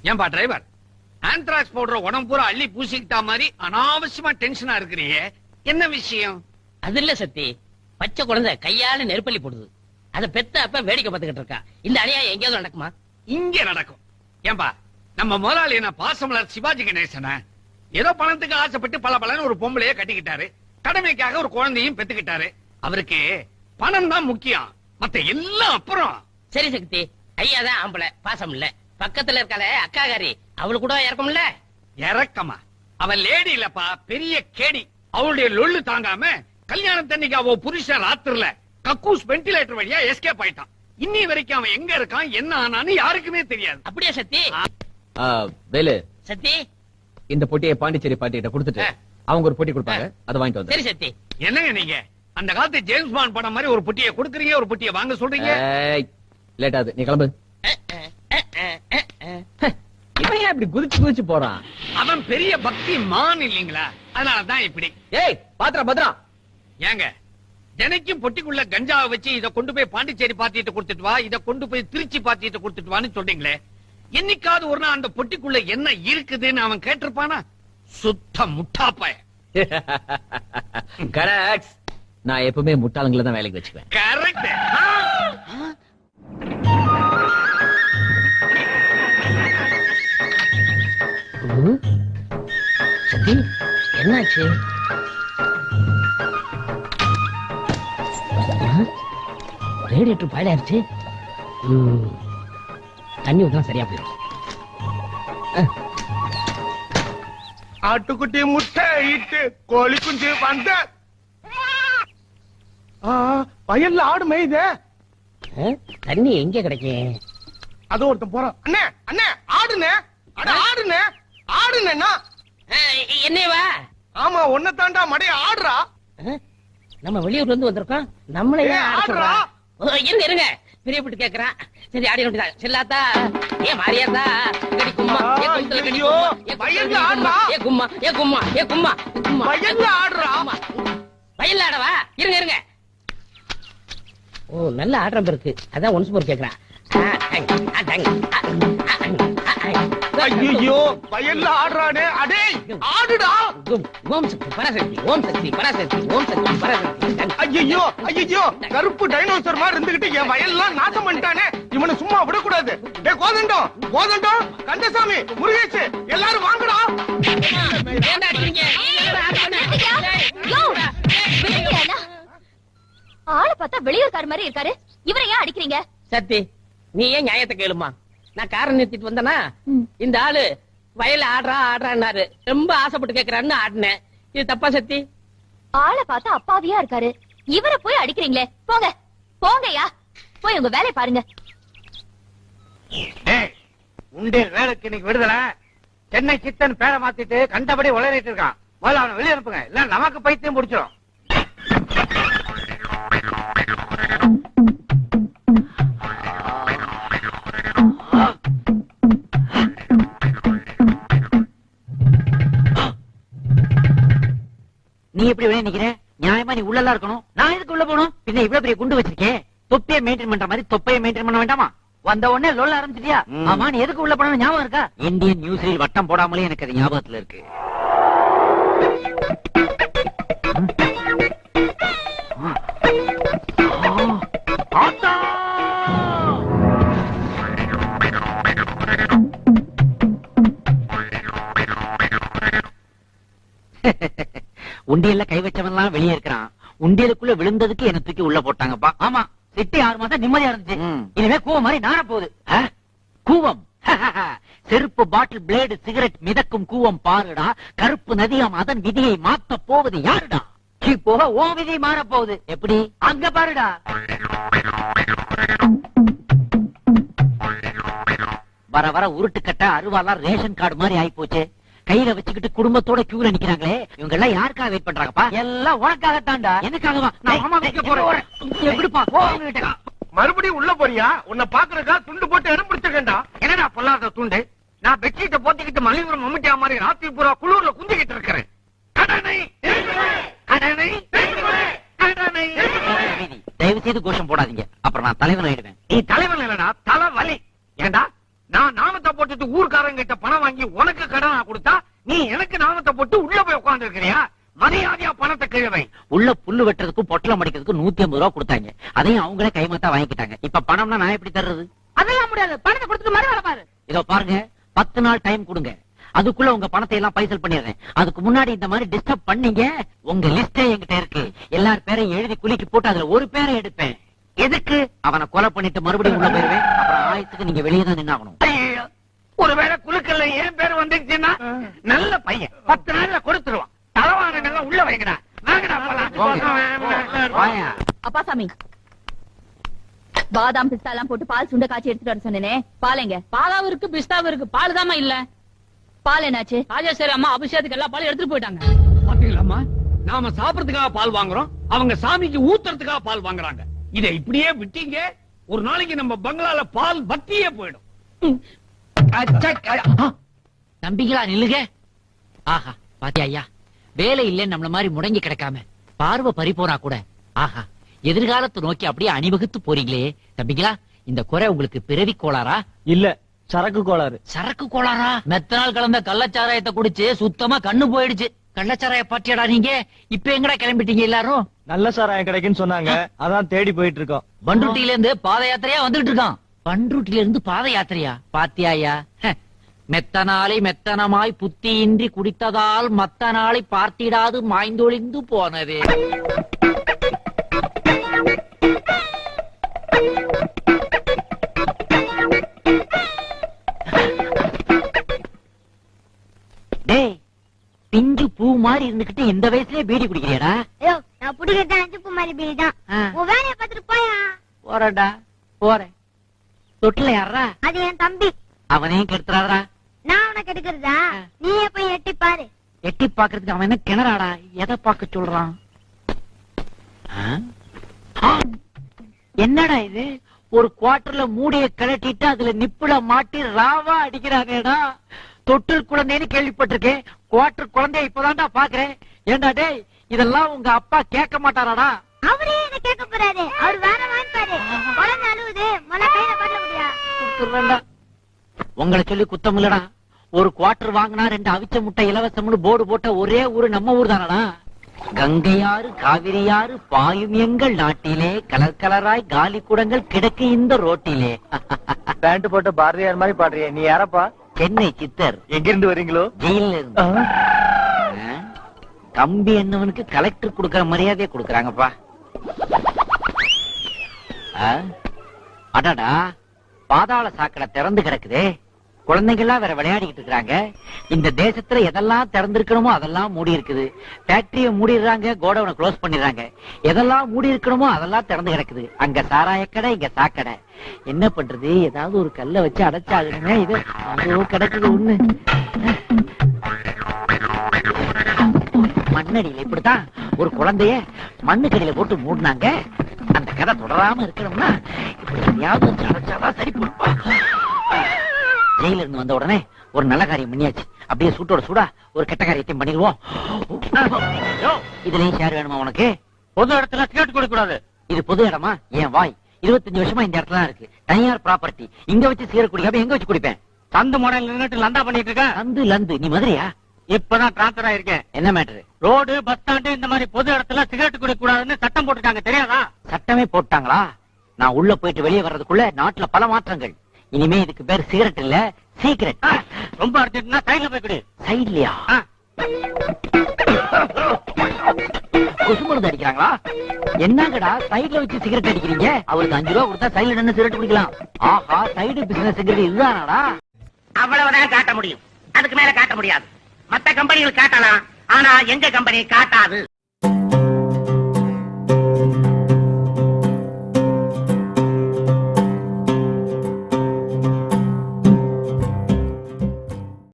ஏன்பா driver, anthrax போடுற உடம்பு பூரா அள்ளி பூசிக்கிட்டா மாதிரி அனாவசியமா டென்ஷனா இருக்கிறீங்க, என்ன விஷயம்? அது இல்ல சத்தி, பச்சை குழந்தை கையால நெருப்பள்ளி போடுது. அத பெத்த அப்ப வேடிக்கை பார்த்துக்கிட்டு இருக்கா. இந்த அநியாயம் எங்கேயாவது நடக்குமா? இங்க நடக்கும். ஏன்பா, நம்ம முதலாளி என்ன பாசமலர் சிவாஜி கணேசன ஏதோ பணத்துக்கு ஆசைப்பட்டு பல பலன்னு ஒரு பொம்பளைய கட்டிக்கிட்டாரு, கடமைக்காக ஒரு குழந்தையும் பெத்துக்கிட்டாரு. அவருக்கு பணம் தான் முக்கியம், மத்த எல்லாம் அப்புறம். சரி சக்தி, ஐயா தான் ஆம்பளை, பாசம் இல்ல. பக்கத்துல இருக்காளே அக்காகாரி, அவளு கூட இறக்கம்ல. இறக்கமா? அவன் லேடி இல்லப்பா, பெரிய கேடி. அவளுடைய லொள்ளு தாங்காம கல்யாணத்தன்னைக்கு அவ புருஷன் ராத்திரில கக்கூஸ் வென்டிலேட்டர் வழியா எஸ்கேப் ஆயிட்டான். இன்னி வரைக்கும் அவன் எங்க இருக்கான், என்ன ஆனான்னு யாருக்குமே தெரியாது. அப்படியே சத்தி? வேலு, சத்தி இந்த பொட்டியை பாண்டிச்சேரி பாட்டிகிட்ட கொடுத்துட்டு அவங்க ஒரு பொட்டி கொடுப்பாங்க, அதை வாங்கிட்டு வந்து. சரி சத்தி. என்னங்க நீங்க அந்த காலத்து ஜேம்ஸ் பாண்ட் படம் மாதிரி ஒரு பொட்டியை கொடுக்குறீங்க, ஒரு பொட்டியை வாங்க சொல்றீங்க. லேட் ஆகுது, நீ கிளம்பு. இவன் ஏன் இப்படி குதிச்சு குதிச்சு போறான்? அவன் பெரிய பக்தி மான் இல்லீங்களா, அதனாலதான் இப்படி. ஏய் பாத்ரா பத்ரா, ஏங்க தினைக்கும் பொட்டிக்குள்ள கஞ்சாவை வச்சு இத கொண்டு போய் பாண்டிச்சேரி பாத்திட்டு கொடுத்துட்டு வா, இத கொண்டு போய் திருச்சி பாத்திட்டு கொடுத்துட்டு வான்னு சொல்றீங்களே, என்னைக்காவது ஒரு நாள் அந்த பொட்டிக்குள்ள என்ன இருக்குதுன்னு அவன் கேட்டிருப்பானா? சுத்த முட்டாப்பாய. கரெக்ட். நான் எப்பவுமே முட்டாளங்களை தான் வேலைக்கு வச்சுக்குவேன். கரெக்ட். சத்தி என்னாச்சு? ரேடியேட்டர் பாயிலாயிருச்சு. தண்ணி ஊத்தலாம் சரியா போயிடும். ஆட்டுக்குட்டி முட்டை இட்டு கோழி குஞ்சு வந்த வயல்ல ஆடு மேயுத. தண்ணி எங்க கிடைக்கும்? அது ஒருத்தன் போறான். அண்ணே அண்ணே ஆடுனே, அட ஆடுனே ஆடுனேன்னா. என்னவா? ஆமா, ஒன்ன தாண்டா மடைய ஆடுறா. நம்ம வெளியூர்ல இருந்து வந்திருக்கோம், நம்மளே ஆடுறா. இருங்க இருங்க, பெரிய பிட்டு கேக்குறான். சரி ஆடி வேண்டியதான். செல்லாத்தா ஏ மாரியாத்தா கடி கும்மா, ஏ கும்மா, ஐயோ வயல்ல ஆடுறா. ஏ கும்மா, ஏ கும்மா, ஏ கும்மா, கும்மா வயல்ல ஆடுறா. வயல்ல ஆடவா? இருங்க இருங்க. ஓ நல்ல ஆடுறம் இருக்கு, அதான் ஒன்ஸ் மோர் கேக்குறான். ஐயோ வயல்ல ஆடுறானே, அடே ஆடுடா. ஓம் சக்தி பராசக்தி, ஓம் சக்தி பராசக்தி, ஓம் சக்தி பராசக்தி. ஐயோ ஐயோ, கருப்பு டைனோசர் மாதிரி இருந்துகிட்டு என் வயல்லாம் நாசம் பண்ணிட்டானே, இவனை சும்மா விடக்கூடாது. டேய் கோதண்டம், கோதண்டம், கந்தசாமி, முருகேஷ் எல்லாரும் வாங்கடா. ஆளை பார்த்தா வெளியூர்கார மாதிரி இருக்காரு, இவரை ஏன் அடிக்கிறீங்க? சத்தி நீ ஏன் நியாயத்தை கேளுமா? நான் காரை நிறுத்திட்டு வந்தனா, இந்த ஆளு வயல்ல ஆடுறா ஆடுறான்னாரு, ரொம்ப ஆசைப்பட்டு கேக்குறான்னு ஆடினேன். இது தப்பா சத்தி? ஆளை பார்த்தா அப்பாவியா இருக்காரு, இவரை போய் அடிக்கிறீங்களே, போங்க போங்கய்யா, போய் உங்க வேலையை பாருங்க. உண்டேல் வேலைக்கு இன்னைக்கு விடுதலை. சென்னை சித்தன் பேரை மாத்திட்டு கண்டபடி உளறிட்டு இருக்கான். முதல்ல அவனை வெளியே அனுப்புங்க, இல்ல நமக்கு பைத்தியம் முடிச்சிடும். நீ எப்படி வெளியே நிக்கிற? நியாயமா நீ உள்ளலாம் இருக்கணும். நான் எதுக்கு உள்ள போகணும்? பின்ன இவ்வளவு பெரிய குண்டு வச்சிருக்கேன், தொப்பியை மெயின்டைன் பண்ற மாதிரி தொப்பையை மெயின்டைன் பண்ண வேண்டாமா? வந்த உடனே லொல்ல ஆரம்பிச்சிட்டியா? ஆமா, நீ எதுக்கு உள்ள போன ஞாபகம் இருக்கா? இந்தியன் நியூஸ்ல வட்டம் போடாமலே எனக்கு அது ஞாபகத்துல இருக்கு. உண்டியல்ல கை வச்சவன்லாம் வெளியே இருக்கிறான். உண்டியலுக்குள்ள விழுந்ததுக்கு என்ன தூக்கி உள்ள போட்டாங்கப்பா. ஆமா, சிட்டி 6 மாசம் நிம்மதியா இருந்துச்சு. இனிமே கூவம் மாதிரி நார போகுது. கூவம் செருப்பு, பாட்டில், பிளேடு, சிகரெட் மிதக்கும் கூவம் பாருடா. கருப்பு நதியாம், அதன் விதியை மாத்த போவது யாருடா? இப்போ ஓ விதி மாற போகுது. எப்படி? அங்க பாருடா. வர வர உருட்டுக்கட்ட அருவாலாம் ரேஷன் கார்டு மாதிரி ஆயி போச்சு. கையில வச்சுக்கிட்டு குடும்பத்தோட கியூல நிக்கிறாங்களே, இவங்க எல்லாம் யாருக்காக வெயிட் பண்றாங்கப்பா? எல்லாம் உனக்காகத்தான்டா. எனக்காகவா? நான் மாமா வைக்க போறேன். எப்படிப்பா போங்க? மறுபடியும் உள்ள போறியா? உன்னை பாக்குறக்கா துண்டு போட்டு இடம் பிடிச்சிருக்கேன்டா. என்னடா பொல்லாத துண்டு? நான் பெட்ஷீட்டை போத்திக்கிட்டு மல்லிபுரம் மம்மிட்டியா மாதிரி ராத்திரி பூரா குளூர்ல குந்திக்கிட்டு இருக்கிறேன். கடனை கடனை கடனை. தயவு செய்து செய்து கோஷம் போடாதீங்க, அப்புறம் நான் தலைவன் ஆயிடுவேன். நீ தலைவன் இல்லடா, தலைவலி. ஏண்டா நான் நாமத்தை போட்டுட்டு ஊர்க்காரங்க கிட்ட பணம் வாங்கி உனக்கு கடனா கொடுத்தா நீ எனக்கு நாமத்தை போட்டு உள்ள போய் உட்கார்ந்து இருக்கிறியா? மரியாதையா பணத்தை கிழவை. உள்ள புல்லு வெட்டுறதுக்கும் பொட்டலம் அடிக்கிறதுக்கும் 150 ரூபா கொடுத்தாங்க, அதையும் அவங்களே கைமாத்தா வாங்கிக்கிட்டாங்க. இப்ப பணம்னா நான் எப்படி தர்றது? அதெல்லாம் முடியாது, பணத்தை கொடுத்துட்டு மறு வேலை பாரு. இதோ பாருங்க, 10 நாள் டைம் கொடுங்க, அதுக்குள்ள உங்க பணத்தை எல்லாம் பைசல் பண்ணிடுறேன். அதுக்கு முன்னாடி இந்த மாதிரி டிஸ்டர்ப் பண்ணீங்க, உங்க லிஸ்டே என்கிட்ட இருக்கு. எல்லார் பேரையும் எழுதி குலுக்கி போட்டு அதுல ஒரு பேரை எடுப்பேன். எதுக்கு? அவனை கொலை பண்ணிட்டு மறுபடியும் உள்ள போயிருவேன். அப்புறம் ஆயத்துக்கு நீங்க வெளியே தான் நின்னாகணும். ஐயோ, ஒருவேளை குழுக்கல்ல என் பேர் வந்துச்சுன்னா நல்ல பையன் 10 நாள்ல கொடுத்துருவான். தலைவாரங்கள்லாம் உள்ள வைக்கிறா. வாங்கடா போலாம். வாயா. அப்பா சாமி, பாதாம் பிஸ்தா எல்லாம் போட்டு பால் சுண்ட காய்ச்சி எடுத்துட்டு வர சொன்னேனே, பால் எங்க? பாலாவும் இருக்கு பிஸ்தாவும் இருக்கு, பால் தாமா இல்ல. பால் என்னாச்சு? ராஜேஸ்வரி அம்மா அபிஷேகத்துக்கு எல்லா பாலும் எடுத்துட்டு போயிட்டாங்க. பாத்தீங்களாம்மா, நாம சாப்பிடறதுக்காக பால் வாங்குறோம், அவங்க சாமிக்கு ஊத்துறதுக்காக பால் வாங்குறாங்க. இதை இப்படியே விட்டீங்க, ஒரு நாளைக்கு நம்ம பங்களால பால் பத்தியே போயிடும். நம்பிங்களா நில்லுங்க. ஆஹா பாத்தியா ஐயா, வேலை இல்லைன்னு நம்மள மாதிரி முடங்கி கிடக்காம பார்வை பறி போனா கூட ஆஹா எதிர்காலத்தை நோக்கி அப்படியே அணிவகுத்து போறீங்களே. தம்பிங்களா, இந்த குறை உங்களுக்கு பிறவி கோளாரா? இல்ல, சரக்கு கோளாறு. சரக்கு கோளாரா? மெத்தனால் கலந்த கள்ளச்சாராயத்தை குடிச்சு சுத்தமா கண்ணு போயிடுச்சு. கள்ளச்சாராய பாட்டியாடா நீங்க? இப்ப எங்கடா கிளம்பிட்டீங்க எல்லாரும்? நல்ல சாராயம் கிடைக்குன்னு சொன்னாங்க, அதான் தேடி போயிட்டு இருக்கோம். பண்ருட்டில இருந்து பாத யாத்திரையா வந்துட்டு இருக்கான். பண்ருட்டில இருந்து பாத யாத்திரையா? பாத்தியாயா, மெத்தனாலை மெத்தனமாய் புத்தியின்றி குடித்ததால் மத்த நாளை பார்த்திடாது மாய்ந்தொழிந்து போனதே. டேய், பிஞ்சு பூ மாதிரி இருந்துகிட்டு இந்த வயசுலயே பீடி குடிக்கிறியடா? ஐயோ, நான் புடிக்கிறது 5 பூ மாதிரி பீடி தான். உன் வேலையை பார்த்துட்டு போயா. போறடா போறேன். தொட்டில யாரா? அது என் தம்பி. அவனையும் கெடுத்துறாதா? நான் உனக்கு எடுக்கிறதா? நீயே போய் எட்டி பாரு. எட்டி பாக்குறதுக்கு அவன் என்ன கிணறாடா? எதை பாக்க சொல்றான்? என்னடா இது? ஒரு குவார்டர்ல மூடிய கழட்டிட்டு அதுல நிப்புல மாட்டி ராவா அடிக்கிறானேடா. தொட்டில் குழந்தைன்னு கேள்விப்பட்டிருக்கேன், குவார்டர் குழந்தைய இப்பதான்டா பாக்குறேன். ஏண்டா டேய், இதெல்லாம் உங்க அப்பா கேட்க மாட்டாராடா? அவரே என்ன கேட்க போறாரு, அவர் வேற வாங்கிப்பாரு. குழந்தை அழுவுது, மொழ கையில பண்ண முடியா? உங்களை சொல்லி குத்தம் இல்லடா. ஒரு குவார்டர் வாங்கினா 2 அவிச்ச முட்டை இலவசம்னு போர்டு போட்ட ஒரே ஊரு நம்ம ஊர் தானடா. கங்கையாறு காவிரியாறு பாயும் எங்கள் நாட்டிலே, கலர் கலராய் காலி குடங்கள் கிடக்கு இந்த ரோட்டிலே. பேண்ட் போட்டு பாரதியார் மாதிரி பாடுறிய, நீ யாரப்பா? சென்னை சித்தர். எங்க இருந்து வரீங்களோ? ஜெயில இருந்து. கம்பி என்னவனுக்கு கலெக்டர் கொடுக்கற மரியாதையை கொடுக்கறாங்கப்பா. அடடா, பாதாள சாக்கடை திறந்து கிடக்குதே. குழந்தைங்க எல்லாம் வேற விளையாடிக்கிட்டு இருக்காங்க. இந்த தேசத்துல எதெல்லாம் திறந்திருக்கணுமோ அதெல்லாம் மூடி இருக்குது. ஃபேக்டரிய மூடிடுறாங்க, கோடவுனை க்ளோஸ் பண்ணிடுறாங்க. எதெல்லாம் மூடி இருக்கணுமோ அதெல்லாம் திறந்து கிடக்குது. அங்க சாராய கடை, இங்க சாக்கடை. என்ன பண்றது? ஏதாவது ஒரு கல்லை வச்சு அடைச்சாகணுமே. இது கிடக்குது ஒண்ணு. மண்ணடியில இப்படித்தான் ஒரு குழந்தைய மண்ணுக்கடியில போட்டு மூடினாங்க. அந்த கதை தொடராம இருக்கணும்னா இப்படி எதையாவது வச்சு அடைச்சாதான் சரி போடுப்பா. ஜெயில இருந்து வந்த உடனே ஒரு நல்ல காரியம் பண்ணியாச்சு, அப்படியே சூட்டோட சூடா ஒரு கெட்ட காரியத்தையும் பண்ணிடுவோம். இதுலயும் ஷேர் வேணுமா உனக்கு? பொது இடத்துல சிகரெட் குடிக்க கூடாது. இது பொது இடமா? என் வாய் 25 வருஷமா இந்த இடத்துல இருக்கு. தனியார் ப்ராப்பர்ட்டி. இங்க வச்சு சிகரெட் குடிக்காம எங்க வச்சு குடிப்பேன்? சந்து மாடல் நின்னுட்டு லந்தா பண்ணிட்டு இருக்கேன். லந்து லந்து நீ மதுரையா? இப்பதான் டிரான்ஸ்பர் ஆயிருக்கேன். என்ன மேட்டரு? ரோடு, பஸ் ஸ்டாண்டு இந்த மாதிரி பொது இடத்துல சிகரெட் குடிக்க கூடாதுன்னு சட்டம் போட்டுருக்காங்க, தெரியாதா? சட்டமே போட்டாங்களா? நான் உள்ள போயிட்டு வெளியே வர்றதுக்குள்ள நாட்டுல பல மாற்றங்கள். இனிமே இதுக்கு பேர் சிகரெட் இல்ல, சீக்கிரட். ரொம்ப அடிச்சிட்டுனா சைடுல போய் குடி. சைட்லயா? கொசு மருந்து அடிக்கிறாங்களா? என்னங்கடா சைடுல வச்சு சிகரெட் அடிக்கிறீங்க? அவருக்கு 5 ரூபா கொடுத்தா சைடுல நின்னு சிகரெட் குடிக்கலாம். ஆஹா, சைடு பிசினஸ் இதுதானாடா? அவ்வளவுதான் காட்ட முடியும், அதுக்கு மேல காட்ட முடியாது. மத்த கம்பெனிகள் காட்டலாம், ஆனா எங்க கம்பெனி காட்டாது.